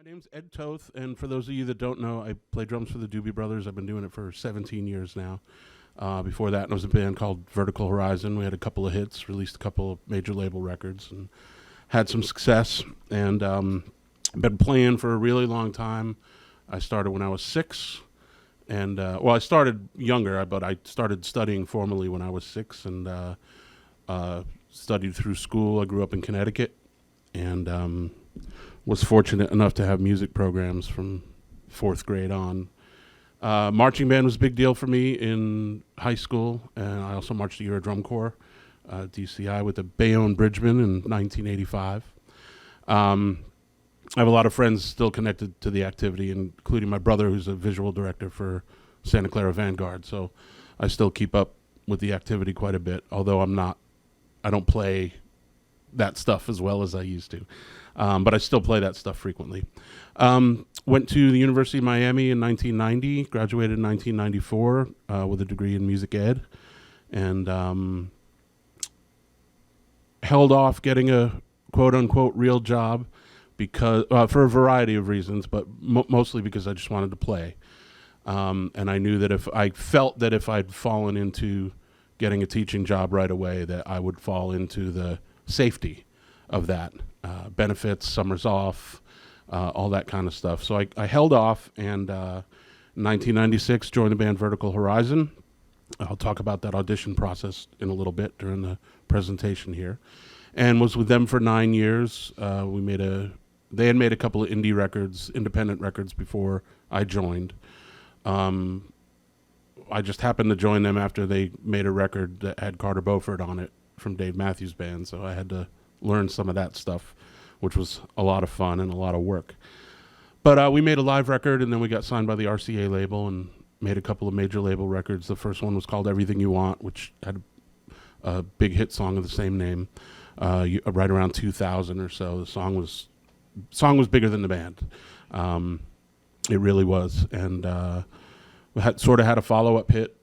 My name's Ed Toth, and for those of you that don't know, I play drums for the Doobie Brothers. I've been doing it for 17 years now. Before that, I was a band called Vertical Horizon. We had a couple of hits, released a couple of major label records, and had some success. And been playing for a really long time. I started when I was 6, and I started younger, but I started studying formally when I was 6, and studied through school. I grew up in Connecticut, and was fortunate enough to have music programs from 4th grade on. Marching band was a big deal for me in high school, and I also marched the Euro Drum Corps, DCI, with the Bayonne Bridgemen in 1985. I have a lot of friends still connected to the activity, including my brother, who's a visual director for Santa Clara Vanguard, so I still keep up with the activity quite a bit, although I don't play that stuff as well as I used to. But I still play that stuff frequently. Went to the University of Miami in 1990, graduated in 1994 with a degree in music ed, and held off getting a quote-unquote real job because for a variety of reasons, but mostly because I just wanted to play. And I knew that if I'd fallen into getting a teaching job right away, that I would fall into the safety of that. Benefits, summers off, all that kind of stuff. So I held off, and in 1996 joined the band Vertical Horizon. I'll talk about that audition process in a little bit during the presentation here. And was with them for 9 years. They had made a couple of independent records before I joined. I just happened to join them after they made a record that had Carter Beauford on it from Dave Matthews Band, so I had to learn some of that stuff, which was a lot of fun and a lot of work. But we made a live record, and then we got signed by the RCA label and made a couple of major label records. The first one was called Everything You Want, which had a big hit song of the same name, right around 2000 or so. The song was bigger than the band. It really was. And we had a follow-up hit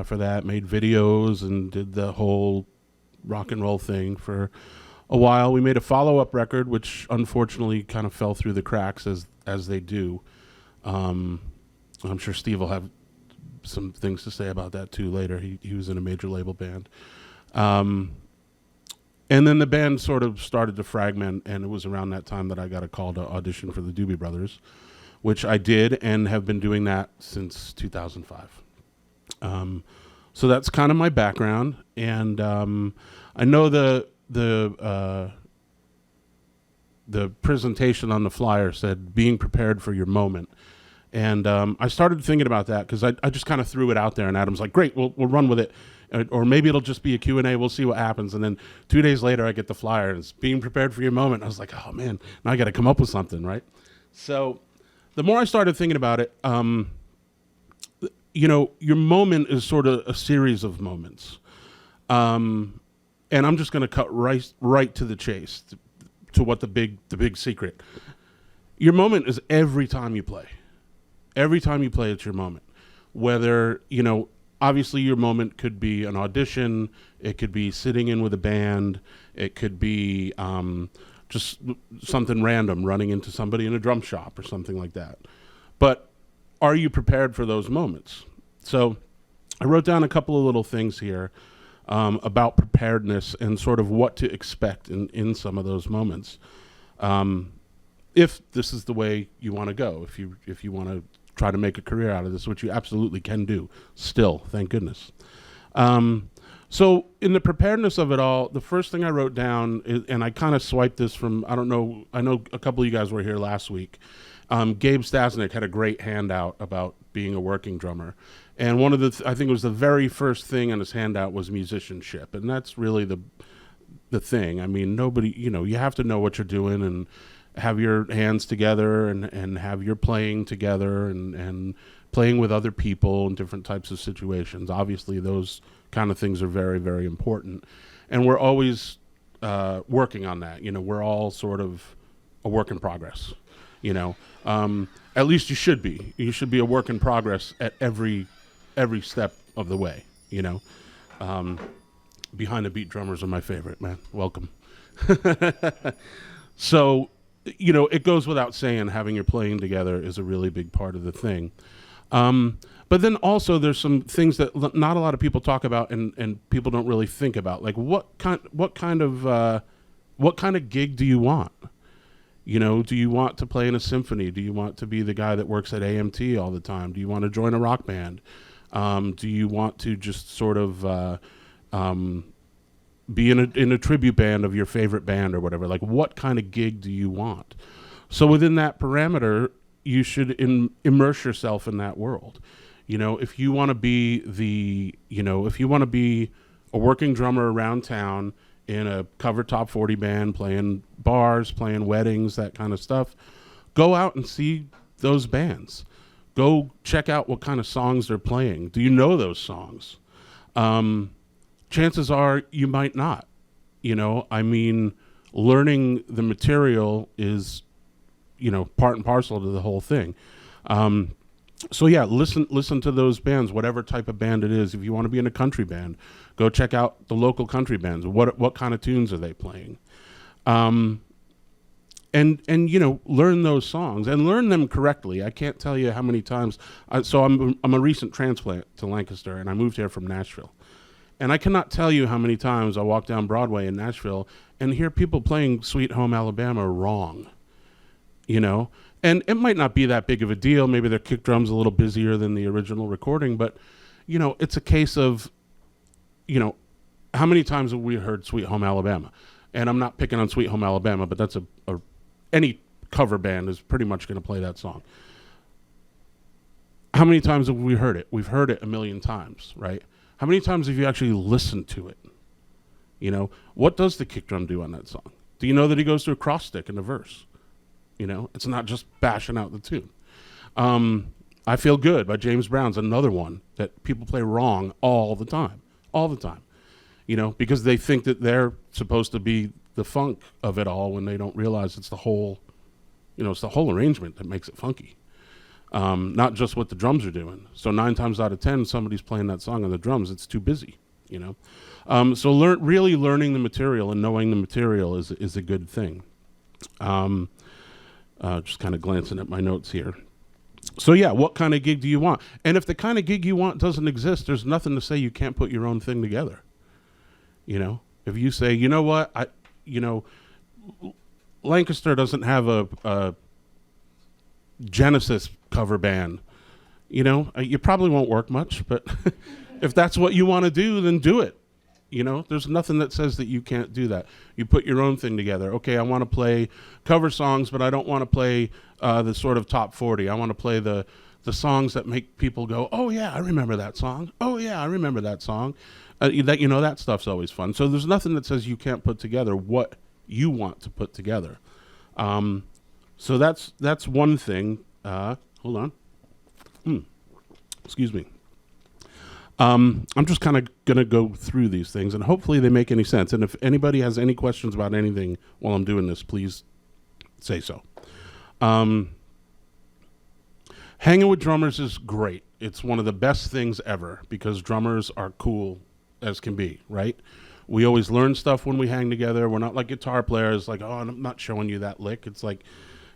for that, made videos and did the whole rock and roll thing for a while. We made a follow-up record, which unfortunately kind of fell through the cracks as they do. I'm sure Steve will have some things to say about that too later. He was in a major label band. And then the band sort of started to fragment, and it was around that time that I got a call to audition for the Doobie Brothers, which I did and have been doing that since 2005. So that's kind of my background, and I know the presentation on the flyer said being prepared for your moment, and I started thinking about that because I just kind of threw it out there, and Adam's like, great, we'll run with it, or maybe it'll just be a Q&A, we'll see what happens. And then 2 days later I get the flyer and it's being prepared for your moment. I was like, oh man, now I got to come up with something, right? So the more I started thinking about it, your moment is sort of a series of moments. And I'm just going to cut right to the chase, to what the big secret. Your moment is every time you play. Every time you play, it's your moment. Whether, obviously your moment could be an audition, it could be sitting in with a band, it could be just something random, running into somebody in a drum shop or something like that. But are you prepared for those moments? So I wrote down a couple of little things here about preparedness and sort of what to expect in some of those moments. If this is the way you want to go, if you want to try to make a career out of this, which you absolutely can do still, thank goodness. So in the preparedness of it all, the first thing I wrote down is, and I kind of swiped this from, I know a couple of you guys were here last week. Gabe Stasnik had a great handout about being a working drummer. And one of I think it was the very first thing on his handout was musicianship. And that's really the thing. I mean, nobody, you have to know what you're doing and have your hands together and have your playing together and playing with other people in different types of situations. Obviously, those kind of things are very, very important. And we're always working on that. We're all sort of a work in progress, At least you should be. You should be a work in progress at every step of the way, Behind the beat drummers are my favorite, man. Welcome. So it goes without saying having your playing together is a really big part of the thing. But then also there's some things that not a lot of people talk about and people don't really think about. Like what kind of gig do you want? Do you want to play in a symphony? Do you want to be the guy that works at AMT all the time? Do you want to join a rock band? Do you want to just sort of be in a tribute band of your favorite band or whatever? Like what kind of gig do you want? So within that parameter, you should immerse yourself in that world. If you want to be if you want to be a working drummer around town in a cover top 40 band, playing bars, playing weddings, that kind of stuff, go out and see those bands. Go check out what kind of songs they're playing. Do you know those songs? Chances are you might not. Learning the material is, part and parcel to the whole thing. So yeah, listen to those bands, whatever type of band it is. If you want to be in a country band, go check out the local country bands. What kind of tunes are they playing? And learn those songs and learn them correctly. I can't tell you how many times. So I'm a recent transplant to Lancaster, and I moved here from Nashville. And I cannot tell you how many times I walk down Broadway in Nashville and hear people playing Sweet Home Alabama wrong. And it might not be that big of a deal. Maybe their kick drum's a little busier than the original recording, but, it's a case of, how many times have we heard Sweet Home Alabama? And I'm not picking on Sweet Home Alabama, but that's any cover band is pretty much going to play that song. How many times have we heard it? We've heard it a million times, right? How many times have you actually listened to it? What does the kick drum do on that song? Do you know that he goes to a cross stick in the verse? It's not just bashing out the tune. I Feel Good by James Brown's another one that people play wrong all the time, because they think that they're supposed to be the funk of it all when they don't realize it's the whole arrangement that makes it funky. Not just what the drums are doing. So 9 times out of 10, somebody's playing that song on the drums. It's too busy, So really learning the material and knowing the material is a good thing. Just kind of glancing at my notes here. So yeah, what kind of gig do you want? And if the kind of gig you want doesn't exist, there's nothing to say you can't put your own thing together. If you say, you know what, Lancaster doesn't have a Genesis cover band, you probably won't work much, but if that's what you want to do, then do it. There's nothing that says that you can't do that. You put your own thing together. Okay, I want to play cover songs, but I don't want to play the sort of top 40. I want to play the songs that make people go, oh yeah, I remember that song. Oh yeah, I remember that song. That stuff's always fun. So there's nothing that says you can't put together what you want to put together. So that's one thing. Hold on. Excuse me. I'm just kind of going to go through these things, and hopefully they make any sense. And if anybody has any questions about anything while I'm doing this, please say so. Hanging with drummers is great. It's one of the best things ever because drummers are cool as can be, right? We always learn stuff when we hang together. We're not like guitar players, like, oh, I'm not showing you that lick. It's like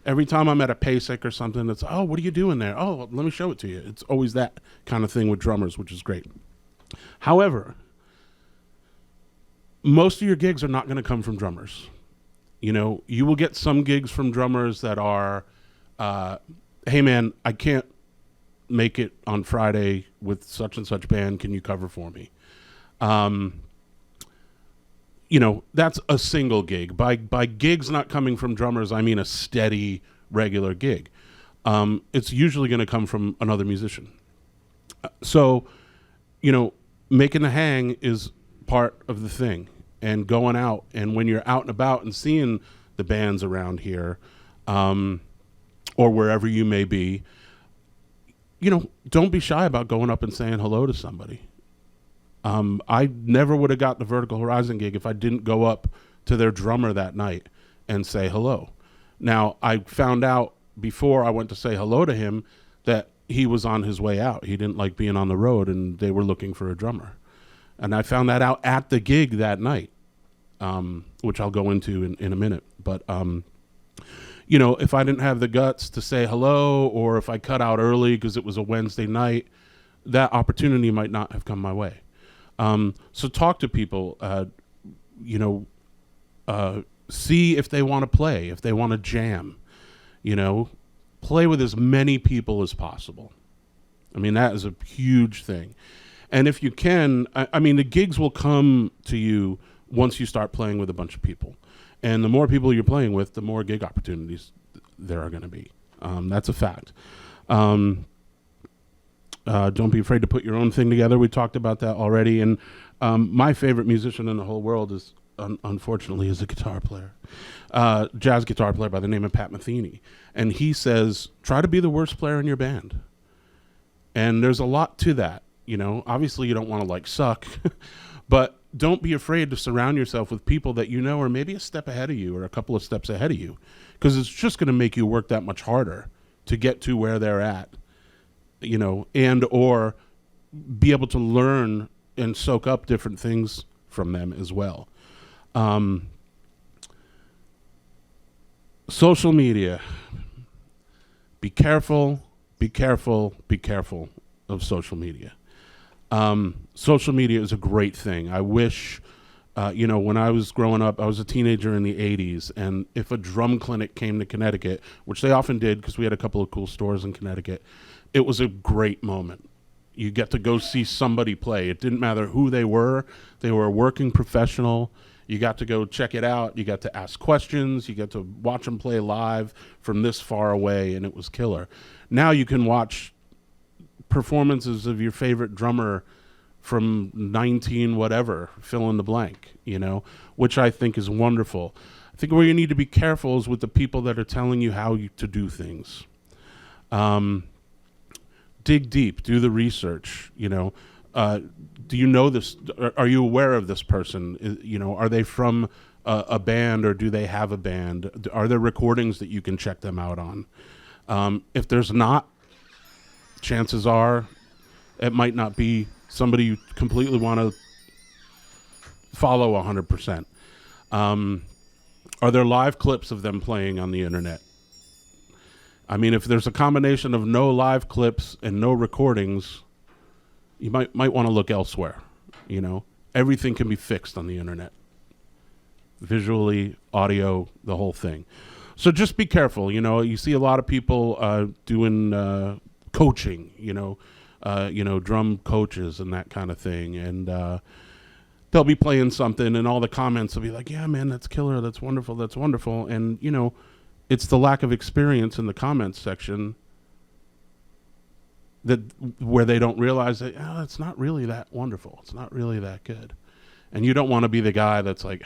every time I'm at a PASIC or something, it's, oh, what are you doing there? Oh, let me show it to you. It's always that kind of thing with drummers, which is great. However, most of your gigs are not going to come from drummers. You will get some gigs from drummers that are, hey man, I can't make it on Friday with such and such band. Can you cover for me? That's a single gig. By gigs not coming from drummers, I mean a steady, regular gig. It's usually going to come from another musician. So, making the hang is part of the thing. And going out, and when you're out and about and seeing the bands around here, or wherever you may be, don't be shy about going up and saying hello to somebody. I never would have got the Vertical Horizon gig if I didn't go up to their drummer that night and say hello. Now, I found out before I went to say hello to him that he was on his way out. He didn't like being on the road, and they were looking for a drummer. And I found that out at the gig that night, which I'll go into in a minute. But, if I didn't have the guts to say hello, or if I cut out early because it was a Wednesday night, that opportunity might not have come my way. So talk to people, see if they want to play, if they want to jam, play with as many people as possible. I mean, that is a huge thing. And if you can, the gigs will come to you once you start playing with a bunch of people. And the more people you're playing with, the more gig opportunities there are going to be. That's a fact. Don't be afraid to put your own thing together. We talked about that already. And my favorite musician in the whole world is, unfortunately, is a guitar player, jazz guitar player by the name of Pat Metheny. And he says, try to be the worst player in your band. And there's a lot to that. Obviously you don't want to suck, but don't be afraid to surround yourself with people that are maybe a step ahead of you or a couple of steps ahead of you, because it's just going to make you work that much harder to get to where they're at, and or be able to learn and soak up different things from them as well. Social media. Be careful of social media. Social media is a great thing. I wish, when I was growing up, I was a teenager in the 80s, and if a drum clinic came to Connecticut, which they often did because we had a couple of cool stores in Connecticut, it was a great moment. You get to go see somebody play. It didn't matter who they were. They were a working professional. You got to go check it out. You got to ask questions. You got to watch them play live from this far away, and it was killer. Now you can watch performances of your favorite drummer from 19 whatever, fill in the blank, which I think is wonderful. I think where you need to be careful is with the people that are telling you how to do things. Dig deep, do the research, do you know this? Are you aware of this person? Are they from a band, or do they have a band? Are there recordings that you can check them out on? If there's not, chances are it might not be somebody you completely want to follow 100%. Are there live clips of them playing on the internet? If there's a combination of no live clips and no recordings, you might want to look elsewhere. Everything can be fixed on the internet. Visually, audio, the whole thing. So just be careful. You see a lot of people doing coaching, drum coaches and that kind of thing. And they'll be playing something and all the comments will be like, yeah, man, that's killer. That's wonderful. That's wonderful. And, it's the lack of experience in the comments section where they don't realize that, it's not really that wonderful. It's not really that good. And you don't want to be the guy that's like,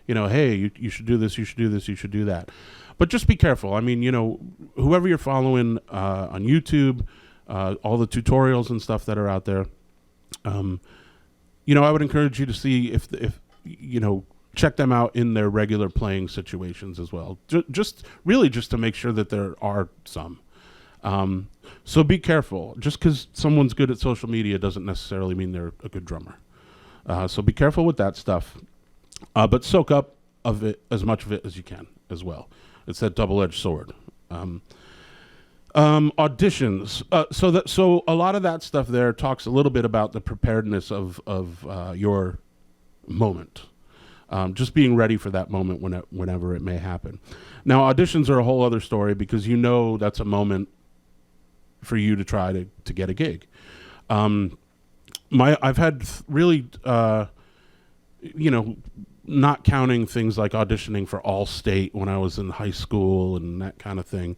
hey, you should do this, you should do this, you should do that. But just be careful. Whoever you're following on YouTube, all the tutorials and stuff that are out there, I would encourage you to see if check them out in their regular playing situations as well. Just to make sure that there are some. So be careful. Just because someone's good at social media doesn't necessarily mean they're a good drummer. So be careful with that stuff. But soak up of it, as much of it as you can as well. It's that double-edged sword. Auditions. So a lot of that stuff there talks a little bit about the preparedness of your moment. Just being ready for that moment whenever it may happen. Now, auditions are a whole other story because that's a moment for you to try to get a gig. I've had really, not counting things like auditioning for Allstate when I was in high school and that kind of thing.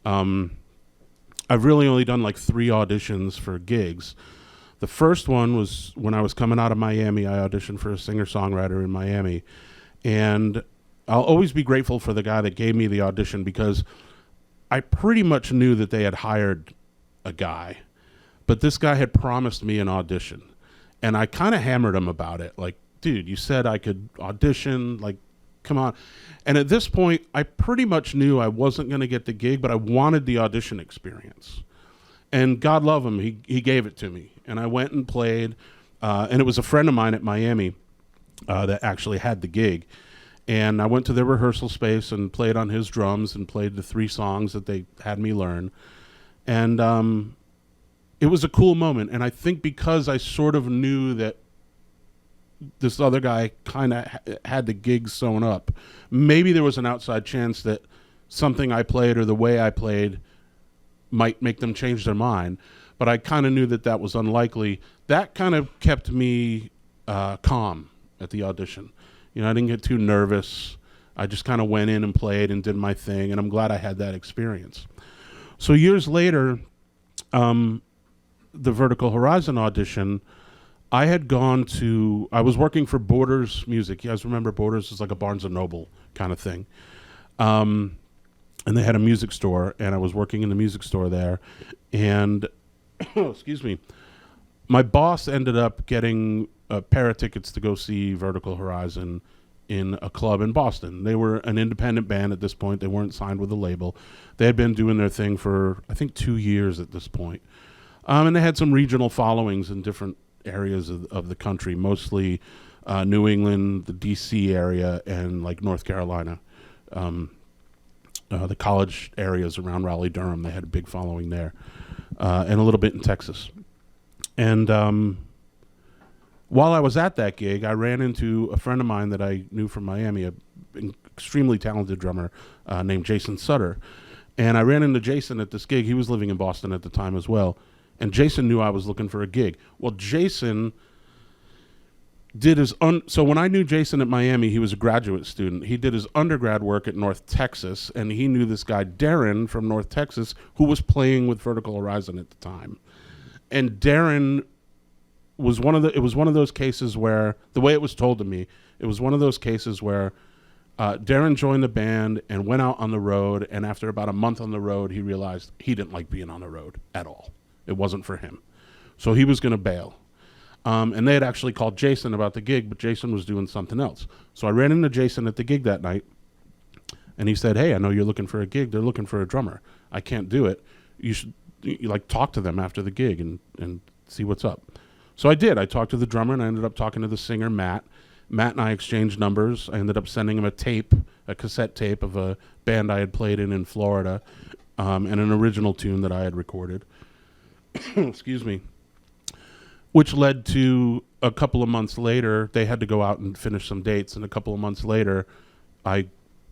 I've really only done 3 auditions for gigs. The first one was when I was coming out of Miami. I auditioned for a singer-songwriter in Miami. And I'll always be grateful for the guy that gave me the audition because I pretty much knew that they had hired a guy. But this guy had promised me an audition. And I kind of hammered him about it. Dude, you said I could audition. Come on. And at this point, I pretty much knew I wasn't going to get the gig, but I wanted the audition experience. And God love him, he gave it to me. And I went and played, and it was a friend of mine at Miami that actually had the gig. And I went to their rehearsal space and played on his drums and played the 3 songs that they had me learn. And it was a cool moment. And I think because I sort of knew that this other guy kind of had the gig sewn up, maybe there was an outside chance that something I played or the way I played might make them change their mind. But I kind of knew that that was unlikely. That kind of kept me calm at the audition. You know, I didn't get too nervous. I just kind of went in and played and did my thing, and I'm glad I had that experience. So years later, the Vertical Horizon audition, I was working for Borders Music. You guys remember Borders is like a Barnes & Noble kind of thing. And they had a music store, and I was working in the music store there. And, excuse me, my boss ended up getting a pair of tickets to go see Vertical Horizon in a club in Boston. They were an independent band at this point. They weren't signed with a label. They had been doing their thing for, I think, 2 years at this point. And they had some regional followings in different areas of the country, mostly New England, the D.C. area, and like North Carolina. The college areas around Raleigh-Durham, they had a big following there, and a little bit in Texas. And while I was at that gig, I ran into a friend of mine that I knew from Miami, an extremely talented drummer named Jason Sutter. And I ran into Jason at this gig. He was living in Boston at the time as well. And Jason knew I was looking for a gig. Well, Jason did his... So when I knew Jason at Miami, he was a graduate student. He did his undergrad work at North Texas, and he knew this guy, Darren, from North Texas, who was playing with Vertical Horizon at the time. And Darren... it was one of those cases where, the way it was told to me, it was one of those cases where Darren joined the band and went out on the road, and after about a month on the road, he realized he didn't like being on the road at all. It wasn't for him. So he was going to bail. And they had actually called Jason about the gig, but Jason was doing something else. So I ran into Jason at the gig that night, and he said, "Hey, I know you're looking for a gig. They're looking for a drummer. I can't do it. You should talk to them after the gig and see what's up." So I did. I talked to the drummer, and I ended up talking to the singer, Matt. Matt and I exchanged numbers. I ended up sending him a cassette tape of a band I had played in Florida, and an original tune that I had recorded. Excuse me. Which led to a couple of months later, they had to go out and finish some dates, and a couple of months later, I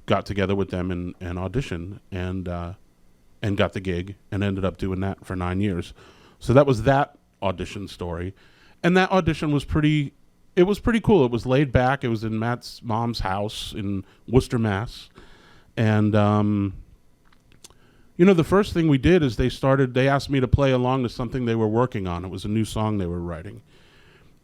got together with them and auditioned and got the gig and ended up doing that for 9 years. So that was that audition story. And that audition was pretty cool. It was laid back. It was in Matt's mom's house in Worcester, Mass. And, the first thing we did is they asked me to play along to something they were working on. It was a new song they were writing.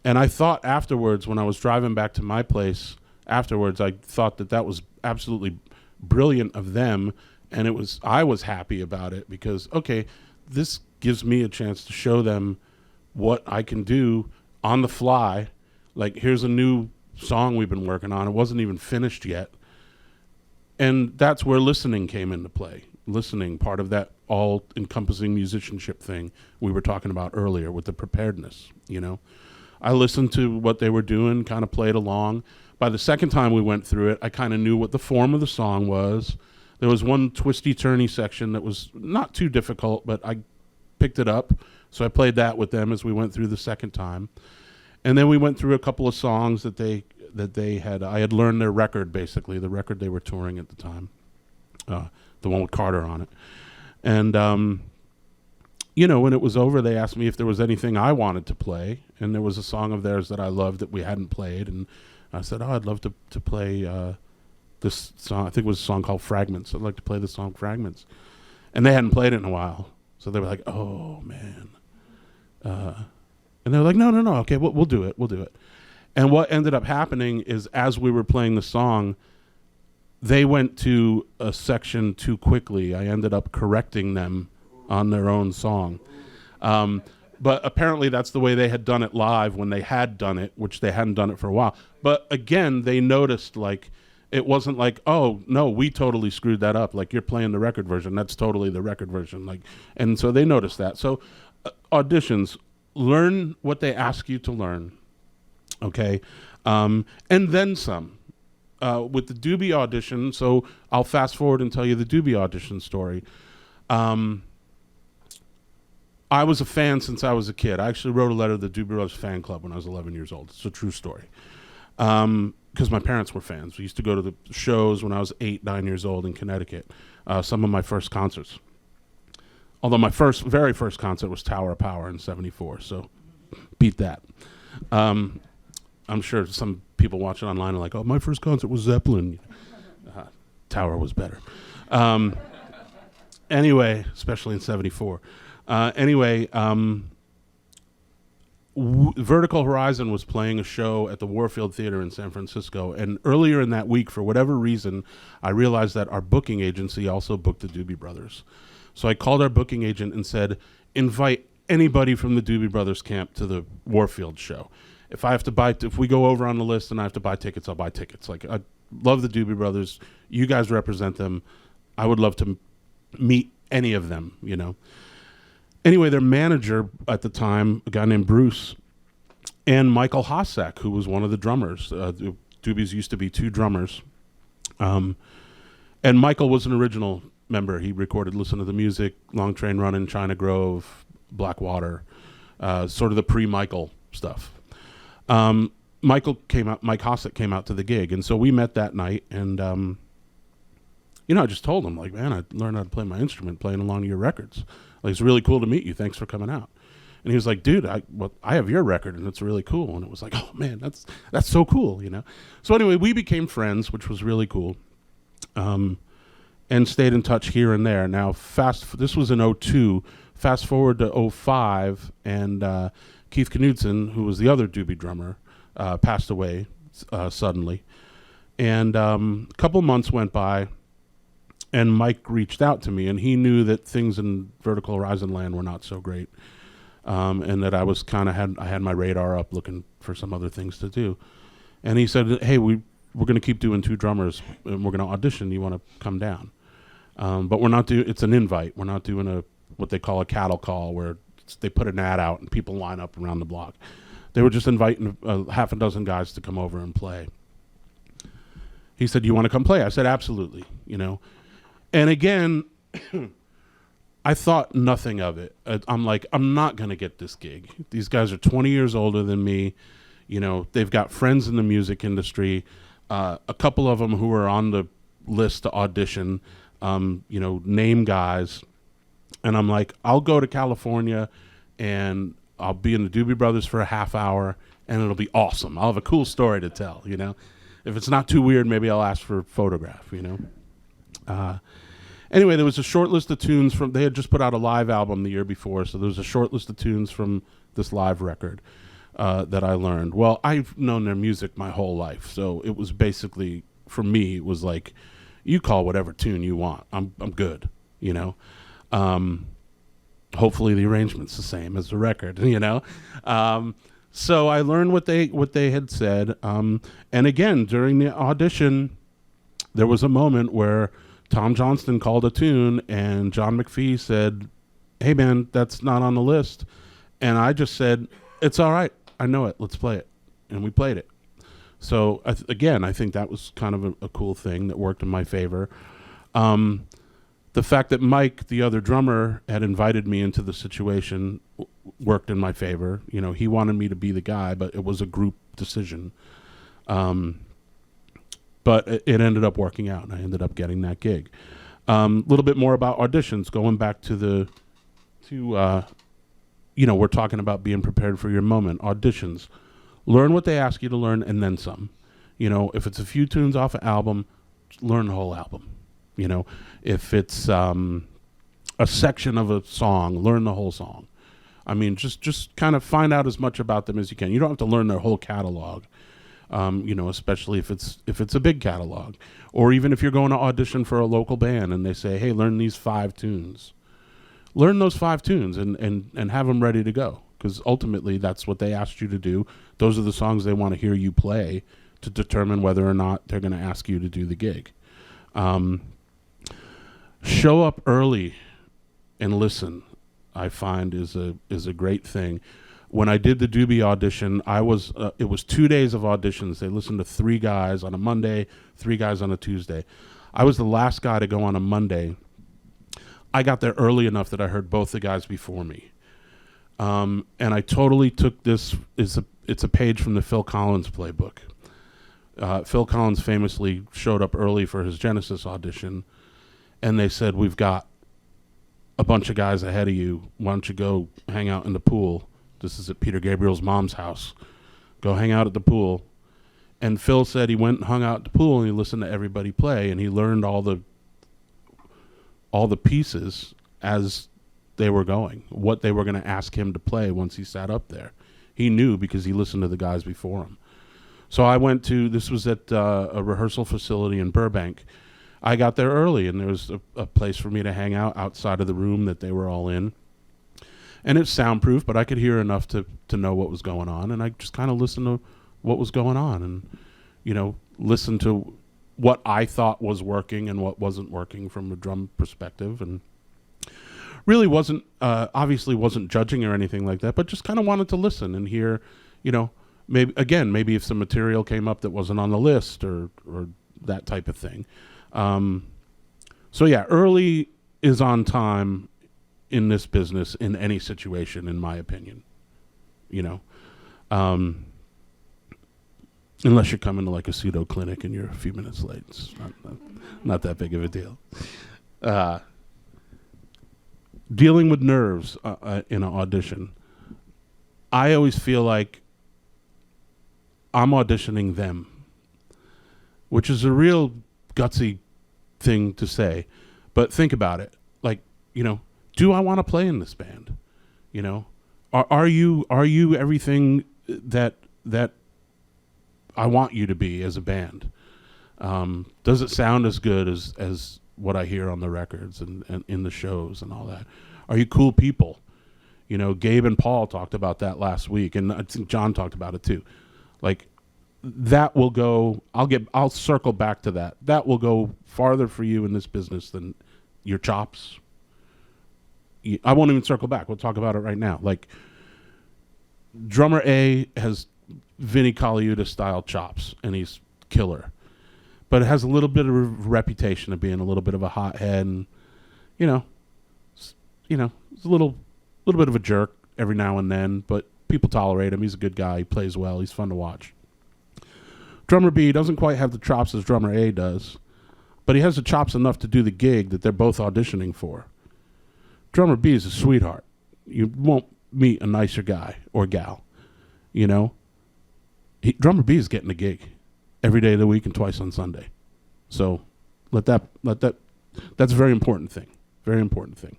And I thought afterwards, when I was driving back to my place afterwards, I thought that was absolutely brilliant of them. And I was happy about it because, okay, this gives me a chance to show them what I can do on the fly. Like, here's a new song we've been working on. It wasn't even finished yet. And that's where listening came into play. Listening, part of that all-encompassing musicianship thing we were talking about earlier with the preparedness, I listened to what they were doing, kind of played along. By the second time we went through it, I kind of knew what the form of the song was. There was one twisty-turny section that was not too difficult, but I picked it up. So I played that with them as we went through the second time. And then we went through a couple of songs that they had. I had learned their record, basically, the record they were touring at the time, the one with Carter on it. And, when it was over, they asked me if there was anything I wanted to play. And there was a song of theirs that I loved that we hadn't played. And I said, I'd love to play this song. I think it was a song called Fragments. I'd like to play the song Fragments. And they hadn't played it in a while. So they were like, oh, man. And they were like, no, okay, we'll do it. And what ended up happening is as we were playing the song, they went to a section too quickly. I ended up correcting them on their own song. But apparently that's the way they had done it live when they had done it, which they hadn't done it for a while. But again, they noticed, like, it wasn't like, oh, no, we totally screwed that up. Like, you're playing the record version. That's totally the record version. Like, and so they noticed that. So auditions, learn what they ask you to learn, okay? And then some. with the Doobie audition, so I'll fast forward and tell you the Doobie audition story. I was a fan since I was a kid. I actually wrote a letter to the Doobie Brothers fan club when I was 11 years old. It's a true story. Because my parents were fans. We used to go to the shows when I was 8, 9 years old in Connecticut. Some of my first concerts. Although my very first concert was Tower of Power in '74, so beat that. I'm sure some people watching online are like, oh, my first concert was Zeppelin. Tower was better. Anyway, especially in '74. Vertical Horizon was playing a show at the Warfield Theater in San Francisco, and earlier in that week, for whatever reason, I realized that our booking agency also booked the Doobie Brothers. So I called our booking agent and said, invite anybody from the Doobie Brothers camp to the Warfield show. If we go over on the list and I have to buy tickets, I'll buy tickets. Like, I love the Doobie Brothers. You guys represent them. I would love to meet any of them, you know. Anyway, their manager at the time, a guy named Bruce, and Michael Hossack, who was one of the drummers. The Doobies used to be 2 drummers. And Michael was an original member. He recorded Listen to the Music, Long Train Runnin', China Grove, Blackwater, sort of the pre-Michael stuff. Mike Hossack came out to the gig, and so we met that night, and I just told him, like, man, I learned how to play my instrument playing along to your records. Like, it's really cool to meet you. Thanks for coming out. And he was like, dude, I have your record, and it's really cool. And it was like, oh, man, that's so cool, you know? So anyway, we became friends, which was really cool, and stayed in touch here and there. Now, this was in '02. Fast forward to '05, and Keith Knudsen, who was the other Doobie drummer, passed away suddenly. And a couple months went by, and Mike reached out to me, and he knew that things in Vertical Horizon land were not so great, and that I was I had my radar up looking for some other things to do. And he said, hey, we're going to keep doing 2 drummers, and we're going to audition. You want to come down? But we're not it's an invite. We're not doing what they call a cattle call, where they put an ad out and people line up around the block. They were just inviting half a dozen guys to come over and play. He said, you want to come play? I said, absolutely, you know. And again, I thought nothing of it. I'm like, I'm not going to get this gig. These guys are 20 years older than me. You know, they've got friends in the music industry. A couple of them who are on the list to audition, name guys. And I'm like, I'll go to California and I'll be in the Doobie Brothers for a half hour, and it'll be awesome. I'll have a cool story to tell, you know. If it's not too weird, maybe I'll ask for a photograph, you know. Anyway, there was a short list of tunes they had just put out a live album the year before, so there was a short list of tunes from this live record that I learned. Well, I've known their music my whole life, so it was basically, for me, it was like, you call whatever tune you want. I'm good, you know. Hopefully the arrangement's the same as the record, you know. So I learned what they had said, and again, during the audition, there was a moment where Tom Johnston called a tune, and John McPhee said, hey, man, that's not on the list. And I just said, it's all right. I know it. Let's play it. And we played it. So, again, I think that was kind of a cool thing that worked in my favor. The fact that Mike, the other drummer, had invited me into the situation worked in my favor. You know, he wanted me to be the guy, but it was a group decision. But it ended up working out, and I ended up getting that gig. A little bit more about auditions, going back to we're talking about being prepared for your moment. Auditions. Learn what they ask you to learn, and then some. You know, if it's a few tunes off an album, learn the whole album. You know, if it's a section of a song, learn the whole song. I mean, just kind of find out as much about them as you can. You don't have to learn their whole catalog. Especially if it's a big catalog, or even if you're going to audition for a local band and they say, hey, learn these 5 tunes. Learn those 5 tunes and have them ready to go, because ultimately that's what they asked you to do. Those are the songs they want to hear you play to determine whether or not they're going to ask you to do the gig. Show up early and listen, I find, is a great thing. when I did the Doobie audition, it was 2 days of auditions. They listened to 3 guys on a Monday, 3 guys on a Tuesday. I was the last guy to go on a Monday. I got there early enough that I heard both the guys before me. And I totally took this, it's a page from the Phil Collins playbook. Phil Collins famously showed up early for his Genesis audition, and they said, we've got a bunch of guys ahead of you. Why don't you go hang out in the pool? This is at Peter Gabriel's mom's house. Go hang out at the pool. And Phil said he went and hung out at the pool and he listened to everybody play, and he learned all the pieces as they were going, what they were going to ask him to play once he sat up there. He knew because he listened to the guys before him. So I went to, this was at a rehearsal facility in Burbank. I got there early, and there was a place for me to hang out outside of the room that they were all in. And it's soundproof, but I could hear enough to know what was going on. And I just kind of listened to what was going on and, listened to what I thought was working and what wasn't working from a drum perspective. And really wasn't, obviously wasn't judging or anything like that, but just kind of wanted to listen and hear, maybe if some material came up that wasn't on the list or that type of thing. So yeah, early is on time in this business in any situation, in my opinion, unless you're coming to like a pseudo clinic and you're a few minutes late. It's not that big of a deal. Dealing with nerves in an audition. I always feel like I'm auditioning them, which is a real gutsy thing to say, but think about it. Like, do I want to play in this band? Are you everything that I want you to be as a band? Does it sound as good as what I hear on the records and in the shows and all that? Are you cool people? Gabe and Paul talked about that last week, and I think John talked about it too. Like, that will go, I'll circle back to that. That will go farther for you in this business than your chops. I won't even circle back. We'll talk about it right now. Like, drummer A has Vinnie Colaiuta style chops, and he's killer. But it has a little bit of a reputation of being a little bit of a hothead, and he's a little bit of a jerk every now and then, but people tolerate him. He's a good guy. He plays well. He's fun to watch. Drummer B doesn't quite have the chops as drummer A does, but he has the chops enough to do the gig that they're both auditioning for. Drummer B is a sweetheart. You won't meet a nicer guy or gal, Drummer B is getting a gig every day of the week and twice on Sunday. So that's a very important thing. Very important thing.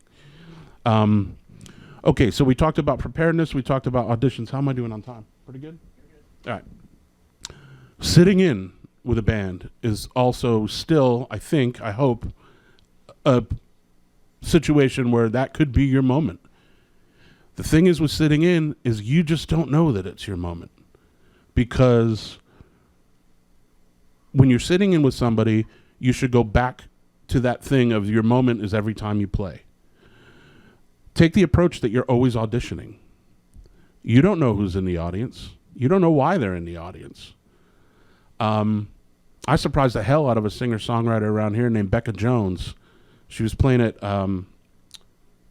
Okay, so we talked about preparedness. We talked about auditions. How am I doing on time? Pretty good? All right. Sitting in with a band is also still, I hope, a situation where that could be your moment. The thing is with sitting in is you just don't know that it's your moment. Because when you're sitting in with somebody, you should go back to that thing of your moment is every time you play. Take the approach that you're always auditioning. You don't know who's in the audience. You don't know why they're in the audience. I surprised the hell out of a singer-songwriter around here named Becca Jones. She was playing at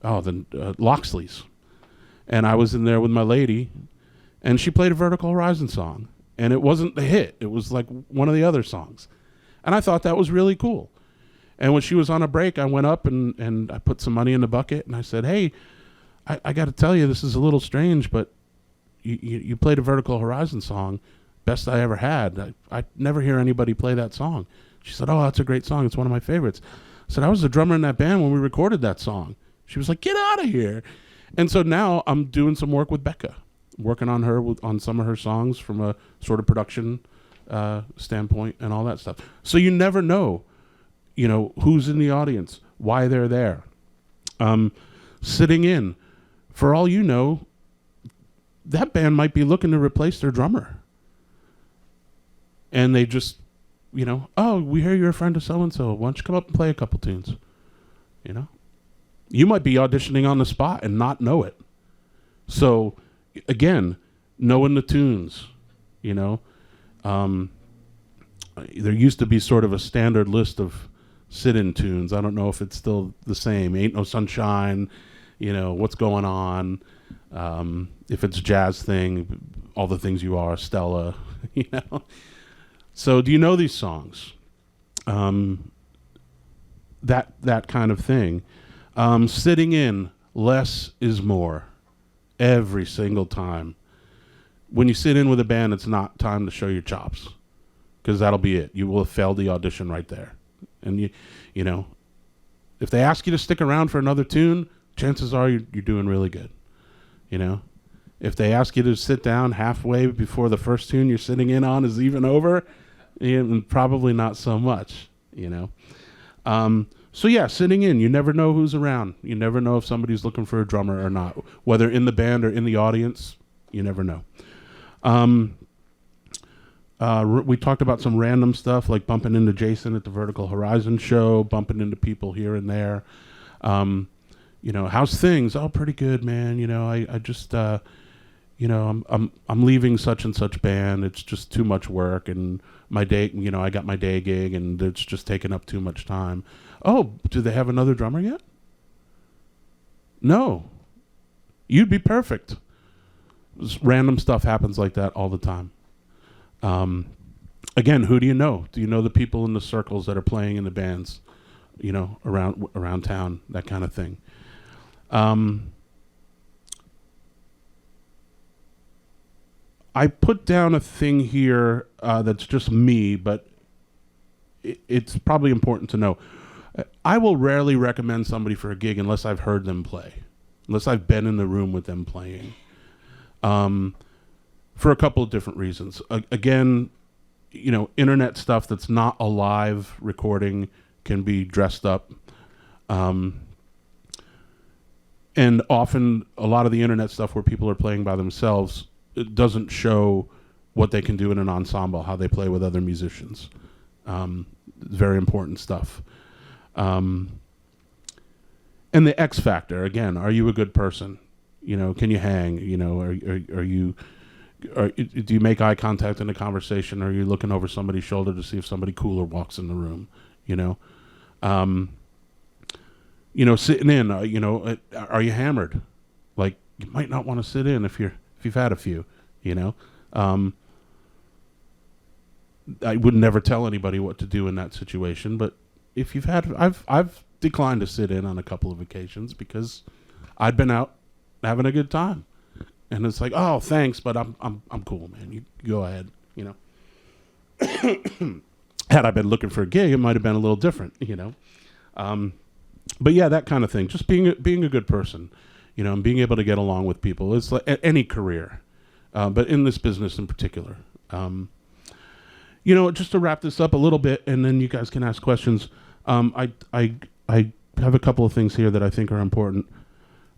Loxley's. And I was in there with my lady, and she played a Vertical Horizon song. And it wasn't the hit. It was like one of the other songs. And I thought that was really cool. And when she was on a break, I went up and I put some money in the bucket, and I said, hey, I got to tell you, this is a little strange, but you played a Vertical Horizon song, best I ever had. I never hear anybody play that song. She said, oh, that's a great song. It's one of my favorites. I said, I was the drummer in that band when we recorded that song. She was like, get out of here. And so now I'm doing some work with Becca, working on her on some of her songs from a sort of production standpoint and all that stuff. So you never know, who's in the audience, why they're there. Sitting in, for all you know, that band might be looking to replace their drummer. And they just, oh, we hear you're a friend of so-and-so. Why don't you come up and play a couple tunes? You might be auditioning on the spot and not know it. So again, knowing the tunes, you know. There used to be sort of a standard list of sit-in tunes. I don't know if it's still the same. Ain't No Sunshine, you know, What's Going On. If it's a jazz thing, All the Things You Are, Stella, you know. So do you know these songs? That kind of thing. Sitting in, less is more every single time. When you sit in with a band, it's not time to show your chops, because that'll be it. You will have failed the audition right there. And you know, if they ask you to stick around for another tune, chances are you're doing really good. You know, if they ask you to sit down halfway before the first tune you're sitting in on is even over, probably not so much. You know, so yeah, sitting in. You never know who's around. You never know if somebody's looking for a drummer or not, whether in the band or in the audience. You never know. We talked about some random stuff like bumping into Jason at the Vertical Horizon show, bumping into people here and there. You know, how's things? Oh, pretty good, man. You know, I just, you know, I'm leaving such and such band. It's just too much work, and my day, you know, I got my day gig, and it's just taking up too much time. Oh, do they have another drummer yet? No. You'd be perfect. Random stuff happens like that all the time. Again, who do you know? Do you know the people in the circles that are playing in the bands, you know, around town, that kind of thing? I put down a thing here that's just me, but it's probably important to know. I will rarely recommend somebody for a gig unless I've heard them play, unless I've been in the room with them playing. For a couple of different reasons. Again, you know, internet stuff that's not a live recording can be dressed up. And often a lot of the internet stuff where people are playing by themselves, it doesn't show what they can do in an ensemble, how they play with other musicians. Very important stuff. And the X factor, again, are you a good person? You know, can you hang? You know, do you make eye contact in a conversation, or are you looking over somebody's shoulder to see if somebody cooler walks in the room? You know, sitting in, you know, are you hammered? Like, you might not want to sit in if you've had a few, you know. I would never tell anybody what to do in that situation, but if you've had, I've declined to sit in on a couple of occasions because I'd been out having a good time. And it's like, oh, thanks, but I'm cool, man. You go ahead, you know. Had I been looking for a gig, it might have been a little different, you know. But yeah, that kind of thing. Just being a good person, you know, and being able to get along with people. It's like any career, but in this business in particular. You know, just to wrap this up a little bit, and then you guys can ask questions. I have a couple of things here that I think are important.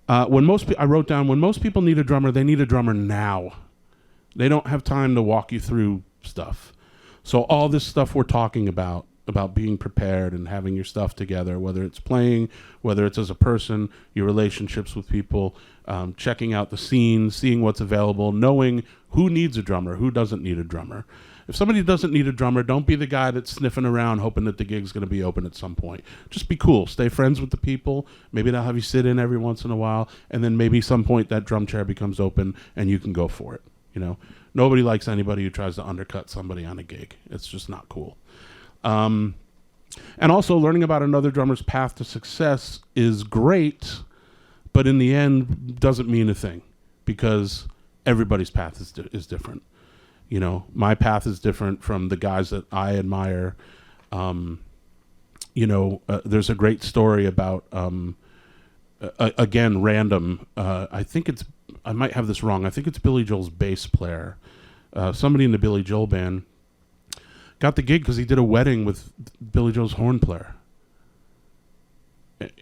I wrote down, when most people need a drummer, they need a drummer now. They don't have time to walk you through stuff. So all this stuff we're talking about being prepared and having your stuff together, whether it's playing, whether it's as a person, your relationships with people, checking out the scene, seeing what's available, knowing who needs a drummer, who doesn't need a drummer. If somebody doesn't need a drummer, don't be the guy that's sniffing around hoping that the gig's going to be open at some point. Just be cool. Stay friends with the people. Maybe they'll have you sit in every once in a while, and then maybe some point that drum chair becomes open and you can go for it. You know, nobody likes anybody who tries to undercut somebody on a gig. It's just not cool. And also, learning about another drummer's path to success is great, but in the end doesn't mean a thing, because everybody's path is different. You know, my path is different from the guys that I admire. You know, there's a great story about, again, random. I might have this wrong. I think it's Billy Joel's bass player. Somebody in the Billy Joel band got the gig because he did a wedding with Billy Joel's horn player.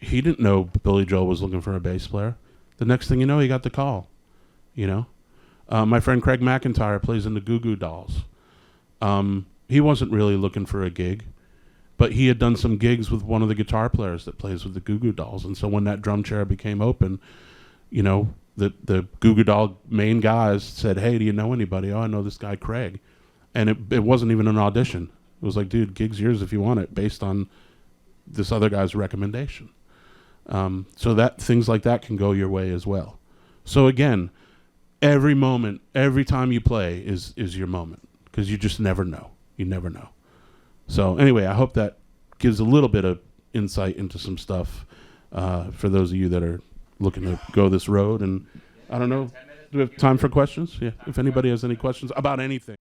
He didn't know Billy Joel was looking for a bass player. The next thing you know, he got the call, you know. My friend Craig McIntyre plays in the Goo Goo Dolls. He wasn't really looking for a gig, but he had done some gigs with one of the guitar players that plays with the Goo Goo Dolls. And so when that drum chair became open, you know, the Goo Goo Dog main guys said, "Hey, do you know anybody?" "Oh, I know this guy Craig," and it wasn't even an audition. It was like, "Dude, gig's yours if you want it," based on this other guy's recommendation. So that things like that can go your way as well. So again, every moment, every time you play is your moment, because you just never know. You never know. So anyway, I hope that gives a little bit of insight into some stuff for those of you that are looking to go this road. And I don't know, do we have time for questions? Yeah, if anybody has any questions about anything.